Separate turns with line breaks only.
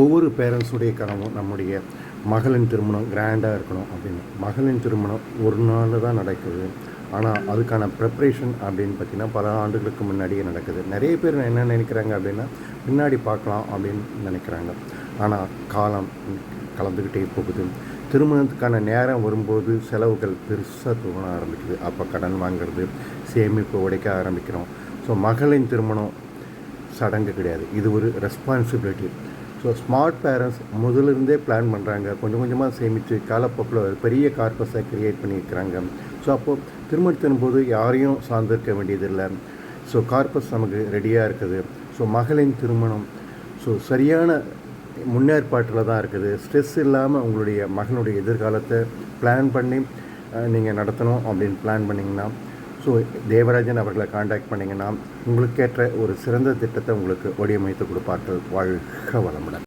ஒவ்வொரு பேரண்ட்ஸுடைய கனவும் நம்முடைய மகளின் திருமணம் கிராண்டாக இருக்கணும் அப்படின்னு. மகளின் திருமணம் ஒரு நாள் தான் நடக்குது. ஆனால் அதுக்கான ப்ரிப்ரேஷன் அப்படின்னு பார்த்திங்கன்னா பல ஆண்டுகளுக்கு முன்னாடியே நடக்குது. நிறைய பேர் என்ன நினைக்கிறாங்க அப்படின்னா பின்னாடி பார்க்கலாம் அப்படின்னு நினைக்கிறாங்க. ஆனால் காலம் கலந்துக்கிட்டே போகுது. திருமணத்துக்கான நேரம் வரும்போது செலவுகள் பெருசாக தோண ஆரம்பிக்குது. அப்போ கடன் வாங்கிறது, சேமிப்பு உடைக்க ஆரம்பிக்கிறோம். ஸோ மகளின் திருமணம் சடங்கு கிடையாது, இது ஒரு ரெஸ்பான்சிபிலிட்டி. ஸோ ஸ்மார்ட் பேரண்ட்ஸ் முதலிருந்தே பிளான் பண்ணுறாங்க. கொஞ்சம் கொஞ்சமாக சேமித்து காலப்போக்கில் ஒரு பெரிய கார்பஸை க்ரியேட் பண்ணியிருக்கிறாங்க. ஸோ அப்போது திருமணத்தின் போது யாரையும் சார்ந்திருக்க வேண்டியதில்லை. ஸோ கார்பஸ் நமக்கு ரெடியாக இருக்குது. ஸோ மகளின் திருமணம் சரியான முன்னேற்பாட்டில் தான் இருக்குது. ஸ்ட்ரெஸ் இல்லாமல் உங்களுடைய மகனுடைய எதிர்காலத்தை பிளான் பண்ணி நீங்கள் நடத்தணும் அப்படின்னு பிளான் பண்ணிங்கன்னா, ஸோ தேவராஜன் அவர்களை காண்டாக்ட் பண்ணிங்கன்னா உங்களுக்கேற்ற ஒரு சிறந்த திட்டத்தை உங்களுக்கு வடிவமைத்து கொடுப்பார்கள். வாழ்க வளமுடன்.